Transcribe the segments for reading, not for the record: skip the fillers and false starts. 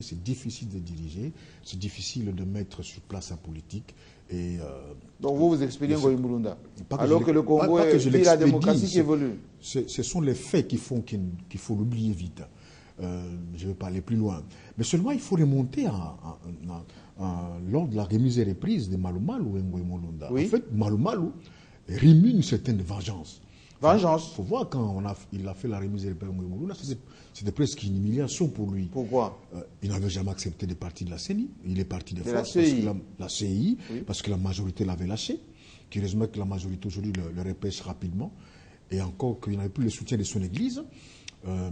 c'est difficile de diriger, c'est difficile de mettre sur place un politique. Et, donc vous expédiez Ngoï Mulunda, alors que le Congo vit la démocratie qui évolue. Ce sont les faits qui font qu'il faut l'oublier vite. Je vais pas aller plus loin. Mais seulement il faut remonter lors de la remise et reprise de Malo Malo et Ngoï Mulunda. Oui. En fait, Malo Malo rime une certaine vengeance. Vengeance. Il faut voir quand il a fait la remise et reprise de Ngoï Mulunda, c'était presque une humiliation pour lui. Pourquoi? Il n'avait jamais accepté de partir de la CENI. Il est parti de la force CEI. la CEI, Oui. parce que la majorité l'avait lâché. Curieusement que la majorité aujourd'hui le repêche rapidement. Et encore qu'il n'avait plus le soutien de son église,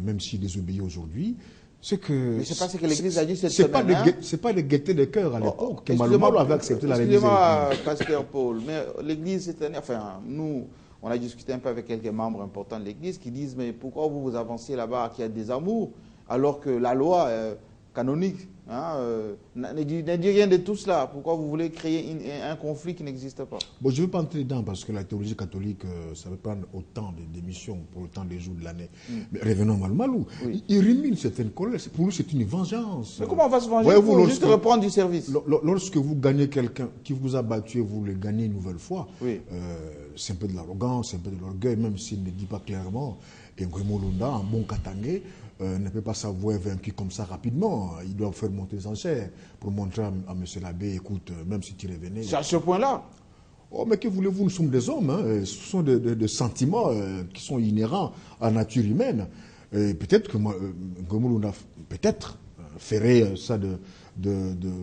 même s'il désobéit aujourd'hui. C'est que. Mais c'est pas ce que l'église a dit cette semaine. C'est pas de gaieté de cœur à l'époque que Malo Malo avait accepté la remise. Excusez-moi, pasteur Paul, mais l'église cette année, enfin, nous, on a discuté un peu avec quelques membres importants de l'église qui disent, mais pourquoi vous vous avancez là-bas qu'il y a des amours, alors que la loi canonique ne dit rien de tout cela. Pourquoi vous voulez créer un conflit qui n'existe pas? Bon, je ne veux pas entrer dedans parce que la théologie catholique, ça va prendre autant d'émissions pour autant de jours de l'année. Mais revenons à Malo Malo. Oui. Il rumine certaine colère. Pour lui, c'est une vengeance. Mais comment on va se venger? Il faut juste reprendre du service. Lorsque vous gagnez quelqu'un qui vous a battu et vous le gagnez une nouvelle fois, oui. C'est un peu de l'arrogance, c'est un peu de l'orgueil, même s'il ne dit pas clairement. Et Ngoï Mulunda, un bon Katangais, ne peut pas s'avouer vaincu comme ça rapidement. Il doit faire monter les enchères pour montrer à M. l'abbé, écoute, même si tu revenais... C'est à ce point-là. Oh, mais que voulez-vous, nous sommes des hommes. Hein. Ce sont des sentiments qui sont inhérents à la nature humaine. Peut-être que Ngoï Mulunda, peut-être, ferait ça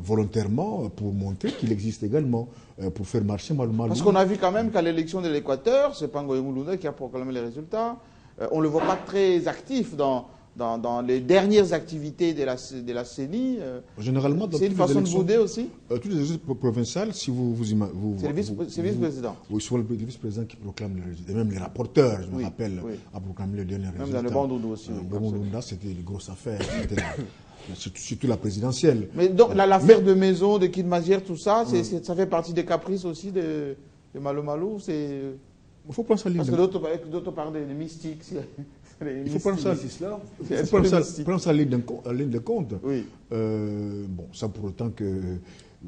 volontairement pour montrer qu'il existe également, pour faire marcher Malo Malo. Parce qu'on a vu quand même qu'à l'élection de l'Équateur, c'est pas Ngoï Mulunda qui a proclamé les résultats. On ne le voit pas très actif dans les dernières activités de la CENI. Généralement, c'est une façon de bouder aussi. Toutes les élections provinciales, si vous c'est le vice-président. Oui, souvent le vice-président qui proclame les résultats. Et même les rapporteurs, je me rappelle, a proclamé les derniers résultats. Même dans le Bandundu aussi. Bandundu, c'était une grosse affaire. Surtout la présidentielle. Mais donc, l'affaire de maison, de Kid Mazière, tout ça, ça fait partie des caprices aussi de Malo Malo. Il faut prendre ça parce que d'autres parlent de mystique. Il faut prendre ça à ligne de compte. Oui. Bon, ça pour autant que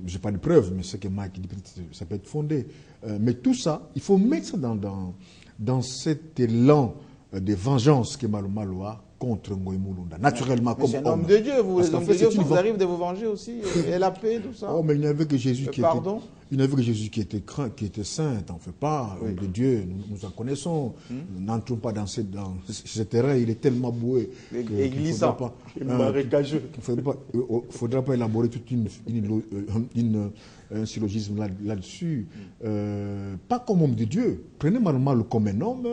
je n'ai pas de preuves, mais ce que Mike dit, ça peut être fondé. Mais tout ça, il faut mettre ça dans cet élan de vengeance que Malo Malo a contre Ngoï Mulunda, naturellement comme homme. C'est un homme de Dieu, vous arrivez de vous venger aussi, et la paix, tout ça. Oh, mais il n'y avait que Jésus qui était craint, qui était saint, t'en fais pas, homme de Dieu, nous en connaissons. N'entrons pas dans ce terrain, il est tellement boué. Et glissant, marécageux. Il ne faudra pas élaborer tout un syllogisme là-dessus. Pas comme homme de Dieu. Prenez Malo Malo comme un homme,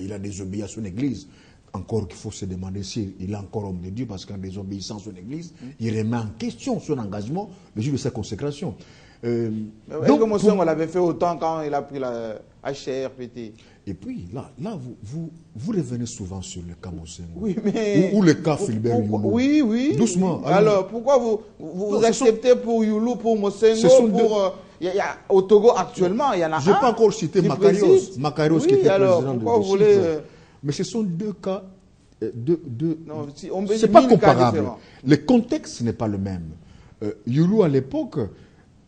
il a désobéi à son église. Encore qu'il faut se demander s'il est encore homme de Dieu, parce qu'en désobéissant à son église, il remet en question son engagement le jour de sa consécration. Donc, on l'avait fait autant quand il a pris la HRPT. Et puis, là vous revenez souvent sur le cas Mosengo. Oui, mais... Ou le cas Philbert Youlou. Oui. Doucement. Alors, pourquoi vous acceptez pour Youlou, pour Mosengo, pour... au Togo, actuellement, il y en a je n'ai pas encore cité Makarios qui était président pourquoi vous voulez... Mais ce sont deux cas... c'est pas comparable. Le contexte n'est pas le même. Youlou, à l'époque,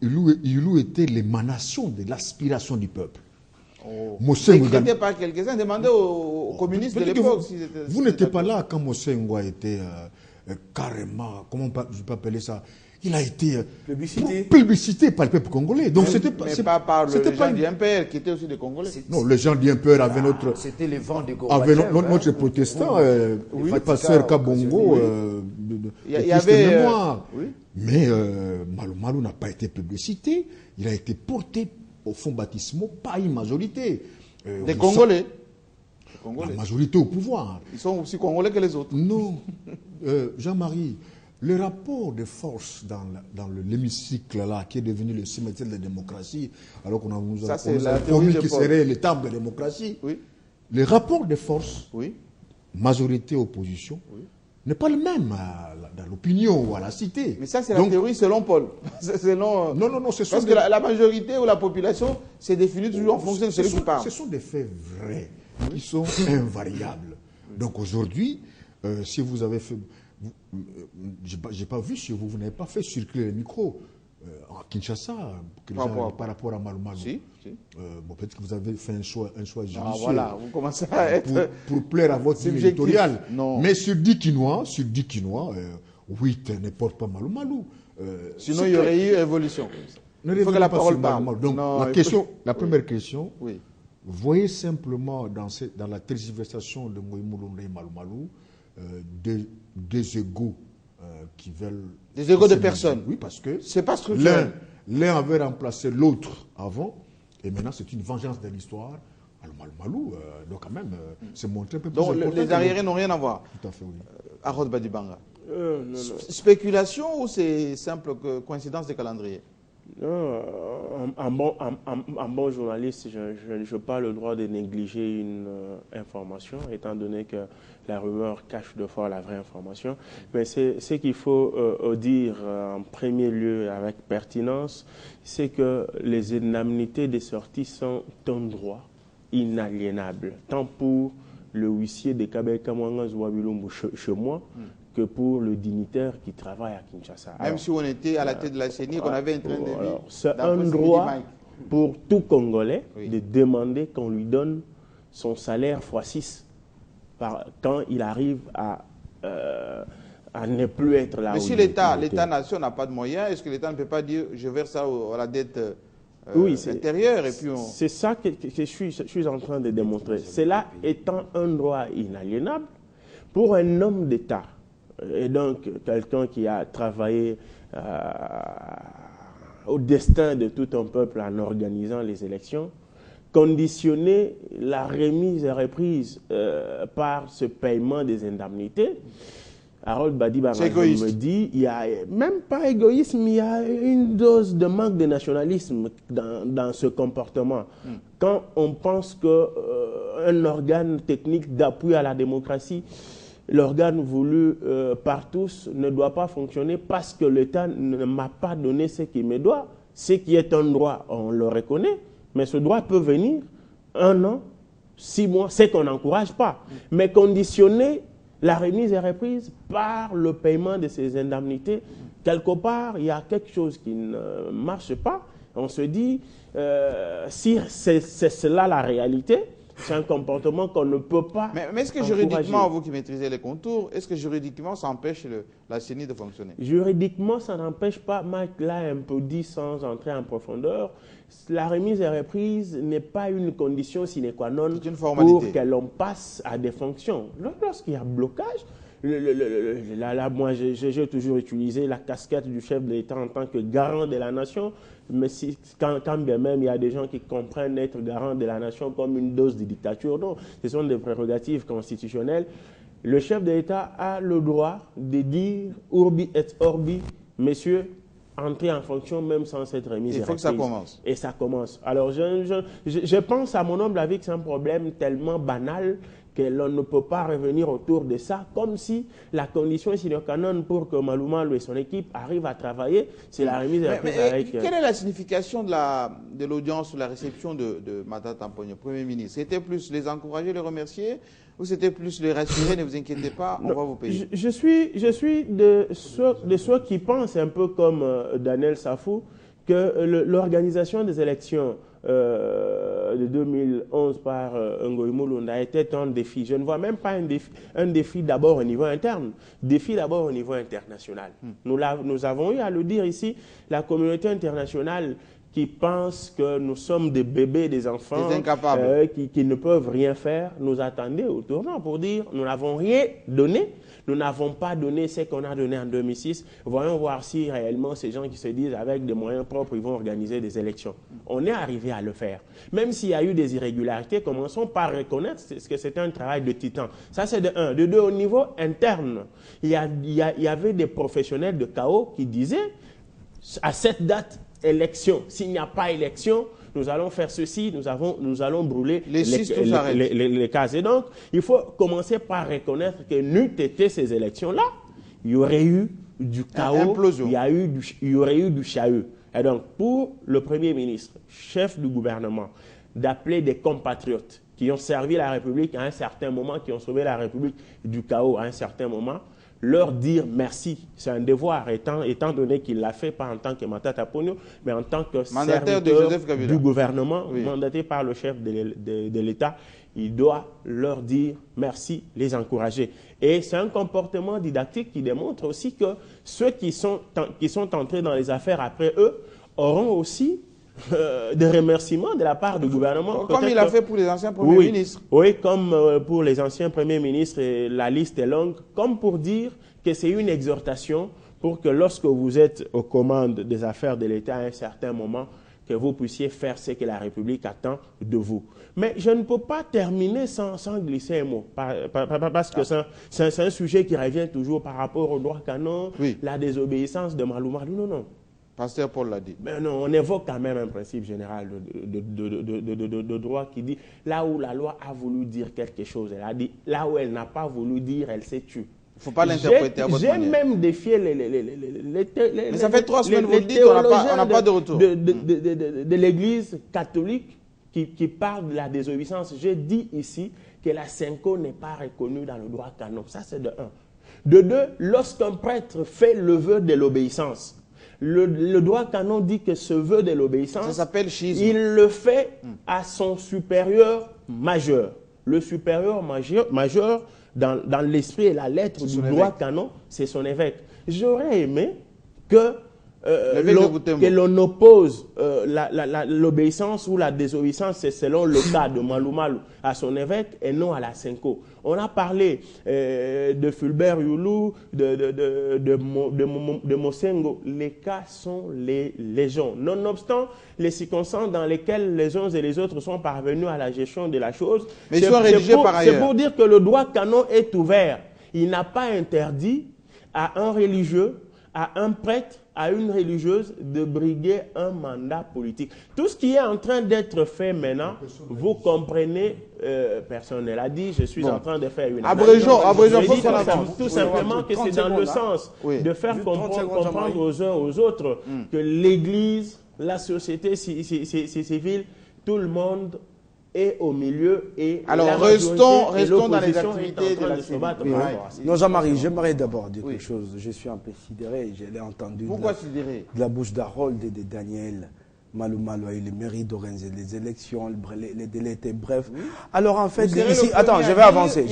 Youlou était l'émanation de l'aspiration du peuple. Décrété par quelques-uns, demandez aux communistes de l'époque. Vous n'étiez pas là quand Mosengo a été carrément, comment je peux appeler ça, il a été plébiscité par le peuple congolais. Donc pas par les gens du MPR qui étaient aussi des Congolais. Non, les gens du MPR avaient notre... C'était les vents de Gorbatchev. Avec notre protestant, le pasteur Kabongo, il y avait... mémoire. Mais Malo Malo n'a pas été plébiscité. Il a été porté au fonds baptismaux par une majorité. Des Congolais. La majorité au pouvoir. Ils sont aussi Congolais que les autres. Non. Jean-Marie, le rapport de force dans l'hémicycle là, qui est devenu le cimetière de la démocratie, alors qu'on nous a promis qu'il serait l'étape de la démocratie, le rapport de force, majorité-opposition, n'est pas le même dans l'opinion ou à la cité. Mais ça, c'est la théorie selon Paul. Selon, non, parce que la majorité ou la population s'est définie toujours en fonction de celui qui parle. Ce sont des faits vrais, qui sont invariables. Donc aujourd'hui, si vous avez fait... j'ai pas vu si vous n'avez pas fait circuler le micro à Kinshasa par rapport à Malou Malou. Si. Bon, peut-être que vous avez fait un choix judicieux. Voilà, vous commencez à être... Pour plaire à votre ligne éditoriale. Non. Mais sur 10 Quinois, 8 ne portent pas Malou Malou. Sinon, il y aurait eu évolution. Il faut que la parole parle. Donc, la première question, oui. Voyez simplement dans la tergiversation de Moïmoulou et Malou Malou des égos qui veulent... Des égos de personnes. Oui, parce que c'est pas structurel. L'un avait remplacé l'autre avant, et maintenant c'est une vengeance de l'histoire. Malou Malou, donc quand même, c'est montré un peu plus donc important. Les arriérés n'ont rien à voir. Tout à fait, oui. Harold Badibanga. Spéculation ou c'est simple coïncidence de calendrier? Non, un bon journaliste, je n'ai pas le droit de négliger une information, étant donné que la rumeur cache de fois la vraie information. Mais ce qu'il faut dire en premier lieu avec pertinence, c'est que les indemnités des sorties sont un droit inaliénable, tant pour le huissier de Kabel Kamwanga Zouabilombo chez moi, que pour le dignitaire qui travaille à Kinshasa. Même si on était à la tête de la CENI, qu'on avait un train de vie. C'est un droit pour tout Congolais de demander qu'on lui donne son salaire x6 quand il arrive à ne plus être là. Mais si l'État-nation n'a pas de moyens, est-ce que l'État ne peut pas dire je verse ça à la dette intérieure et puis c'est ça que je suis en train de démontrer. Cela étant un droit inaliénable pour un homme d'État. Et donc, quelqu'un qui a travaillé au destin de tout un peuple en organisant les élections, conditionner la remise et reprise par ce paiement des indemnités, Harold Badibanga me dit, il n'y a même pas égoïsme, il y a une dose de manque de nationalisme dans ce comportement. Quand on pense qu'un organe technique d'appui à la démocratie, l'organe voulu par tous ne doit pas fonctionner parce que l'État ne m'a pas donné ce qu'il me doit. Ce qui est un droit, on le reconnaît, mais ce droit peut venir 1 an, 6 mois, c'est qu'on n'encourage pas. Mais conditionner la remise et reprise par le paiement de ces indemnités, quelque part, il y a quelque chose qui ne marche pas. On se dit, si c'est cela la réalité, c'est un comportement qu'on ne peut pas Mais est-ce que juridiquement, vous qui maîtrisez les contours, est-ce que juridiquement ça empêche la CENI de fonctionner? Juridiquement, ça n'empêche pas, Mike l'a un peu dit sans entrer en profondeur, la remise et reprise n'est pas une condition sine qua non pour que l'on passe à des fonctions. Lorsqu'il y a blocage, là, moi, j'ai toujours utilisé la casquette du chef de l'État en tant que garant de la nation, mais quand bien même il y a des gens qui comprennent être garant de la nation comme une dose de dictature, non, ce sont des prérogatives constitutionnelles. Le chef de l'État a le droit de dire urbi et orbi, messieurs, entrer en fonction même sans cette remise. Il faut que ça commence. Et ça commence. Alors, je pense à mon humble avis que c'est un problème tellement banal que l'on ne peut pas revenir autour de ça, comme si la condition sine qua non pour que Malou Malou et son équipe arrivent à travailler, c'est la remise avec... Quelle est la signification de l'audience ou la réception de Matata Tamponyo, Premier ministre? C'était plus les encourager, les remercier, ou c'était plus les rassurer, ne vous inquiétez pas, on va vous payer? Je suis de ceux qui pensent un peu comme Daniel Safou, que l'organisation des élections de 2011 par Ngoï Mulunda a été un défi. Je ne vois même pas un défi d'abord au niveau interne, défi d'abord au niveau international. Nous avons eu à le dire ici, la communauté internationale qui pense que nous sommes des bébés, des enfants, qui ne peuvent rien faire, nous attendait au tournant pour dire nous n'avons rien donné. Nous n'avons pas donné ce qu'on a donné en 2006. Voyons voir si réellement ces gens qui se disent avec des moyens propres, ils vont organiser des élections. On est arrivé à le faire. Même s'il y a eu des irrégularités, commençons par reconnaître que c'était un travail de titan. Ça, c'est de un. De deux, au niveau interne, il y avait des professionnels de chaos qui disaient, à cette date, élection. S'il n'y a pas élection, nous allons faire ceci, nous allons brûler les cases. Et donc, il faut commencer par reconnaître que n'eût été ces élections-là, il y aurait eu du chaos, il y aurait eu du chahut. Et donc, pour le Premier ministre, chef du gouvernement, d'appeler des compatriotes qui ont servi la République à un certain moment, qui ont sauvé la République du chaos à un certain moment, leur dire merci. C'est un devoir, étant donné qu'il l'a fait pas en tant que Matata Ponyo, mais en tant que mandataire de serviteur Joseph Kabila du gouvernement, oui. mandaté par le chef de l'État. Il doit leur dire merci, les encourager. Et c'est un comportement didactique qui démontre aussi que ceux qui sont entrés dans les affaires après eux auront aussi des remerciements de la part du gouvernement. Comme il a fait pour les anciens premiers ministres. Oui, comme pour les anciens premiers ministres, la liste est longue, comme pour dire que c'est une exhortation pour que lorsque vous êtes aux commandes des affaires de l'État à un certain moment, que vous puissiez faire ce que la République attend de vous. Mais je ne peux pas terminer sans glisser un mot, parce que c'est un sujet qui revient toujours par rapport au droit canon, oui. la désobéissance de Malou Malou. Non, non. Pasteur Paul l'a dit. Mais non, on évoque quand même un principe général de droit qui dit là où la loi a voulu dire quelque chose, elle a dit, là où elle n'a pas voulu dire, elle s'est tue. Il ne faut pas l'interpréter à votre manière. J'ai même défié les mais ça fait 3 semaines, vous dites qu'on n'a pas de retour. De l'Église catholique qui parle de la désobéissance. J'ai dit ici que la Senko n'est pas reconnue dans le droit canon. Ça, c'est de 1. De 2, lorsqu'un prêtre fait le vœu de l'obéissance, le droit canon dit que ce vœu de l'obéissance, ça s'appelle schisme. Il le fait à son supérieur majeur. Le supérieur majeur, dans l'esprit et la lettre du droit canon, c'est son évêque. J'aurais aimé que l'on oppose l'obéissance ou la désobéissance, c'est selon le cas de Malou Malou, à son évêque et non à la Senko. On a parlé de Fulbert Youlou, de Mosengo. Les cas sont les légions. Nonobstant les circonstances dans lesquelles les uns et les autres sont parvenus à la gestion de la chose, mais ils sont rédigés par ailleurs. C'est pour dire que le droit canon est ouvert. Il n'a pas interdit à un religieux, à un prêtre, à une religieuse de briguer un mandat politique. Tout ce qui est en train d'être fait maintenant, vous comprenez, personne ne l'a dit, je suis en train de faire une analyse. Abrégeons, tout simplement que c'est dans le sens de faire comprendre aux uns aux autres que l'Église, la société civile, tout le monde est au milieu et alors restons dans les activités de la CENI. Non, Jean-Marie, j'aimerais d'abord dire quelque chose. Je suis un peu sidéré, je l'ai entendu. Pourquoi sidéré? De la bouche d'Harold et de Daniel. Malou Malou a eu les mairies d'Orense, les élections, les délais étaient brefs. Oui. Alors en fait, ici, attends, je vais avancer,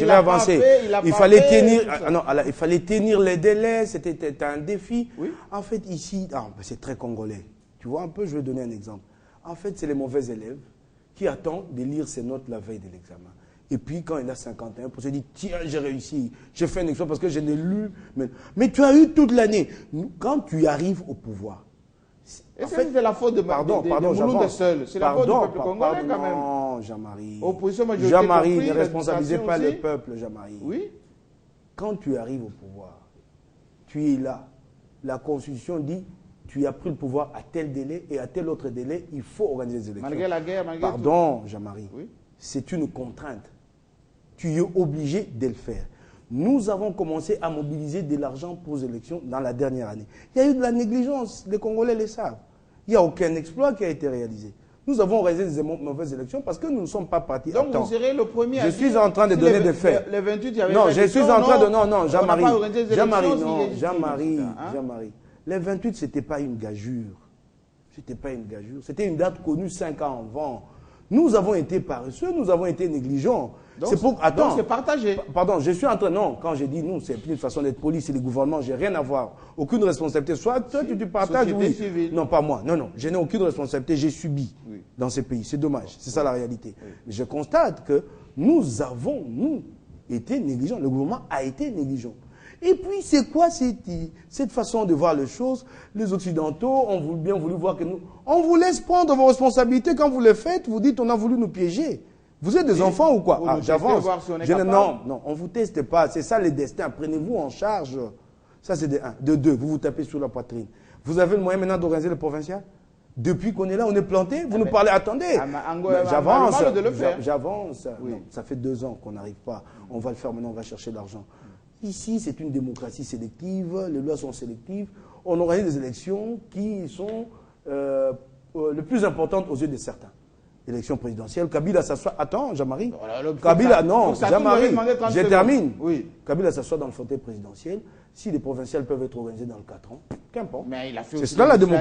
il fallait tenir les délais, c'était un défi. Oui. En fait, ici, c'est très congolais. Tu vois un peu, je vais donner un exemple. En fait, c'est les mauvais élèves qui attend de lire ses notes la veille de l'examen. Et puis, quand il a 51, pour se dire, tiens, j'ai réussi, j'ai fait une examen parce que je n'ai lu. Mais tu as eu toute l'année. Quand tu arrives au pouvoir. Est-ce que c'est la faute de Mouloud seul? C'est la faute du peuple congolais quand même. Non, Jean-Marie. Opposition majorité. Jean-Marie, ne responsabilisez pas le peuple, Jean-Marie. Oui. Quand tu arrives au pouvoir, tu es là. La Constitution dit, tu as pris le pouvoir à tel délai et à tel autre délai, il faut organiser les élections. Malgré la guerre, malgré Pardon, Jean-Marie. Oui. C'est une contrainte. Tu es obligé de le faire. Nous avons commencé à mobiliser de l'argent pour les élections dans la dernière année. Il y a eu de la négligence, les Congolais le savent. Il n'y a aucun exploit qui a été réalisé. Nous avons réalisé des mauvaises élections parce que nous ne sommes pas partis. Donc vous serez le premier à dire... Je suis en train de donner des faits. Les 28, il y avait non, je suis en train de... Non, Jean-Marie. Jean-Marie. Les 28, ce n'était pas une gageure. C'était pas une gageure. C'était une date connue 5 ans avant. Nous avons été paresseux, nous avons été négligents. Donc c'est partagé. Pardon, je suis en train... Non, quand j'ai dit nous, c'est une façon d'être poli, c'est le gouvernement, j'ai rien à voir. Aucune responsabilité. Soit toi, tu partages, oui. Civile. Non, pas moi. Non, je n'ai aucune responsabilité. J'ai subi dans ces pays. C'est dommage. C'est ça la réalité. Oui. Mais je constate que nous avons, été négligents. Le gouvernement a été négligent. Et puis, c'est quoi cette façon de voir les choses? Les Occidentaux ont bien voulu voir que nous... On vous laisse prendre vos responsabilités. Quand vous les faites, vous dites on a voulu nous piéger. Vous êtes des enfants ou quoi? J'avance. Si non, on ne vous teste pas. C'est ça le destin. Prenez-vous en charge. Ça, c'est de 1. De 2, vous vous tapez sur la poitrine. Vous avez le moyen maintenant d'organiser le provincial? Depuis qu'on est là, on est planté. Vous nous parlez, attendez. J'avance. Oui. Ça fait 2 ans qu'on n'arrive pas. On va le faire maintenant, on va chercher l'argent. Ici, c'est une démocratie sélective, les lois sont sélectives. On organise des élections qui sont les plus importantes aux yeux de certains. élection présidentielle, Kabila s'assoit. Attends, Jean-Marie. Voilà, Kabila, non, donc, Jean-Marie, je termine. Oui. Kabila s'assoit dans le fauteuil présidentiel. Si les provinciales peuvent être organisées dans le 4 ans, qu'importe. Mais il a fait c'est aussi cela la démocratie.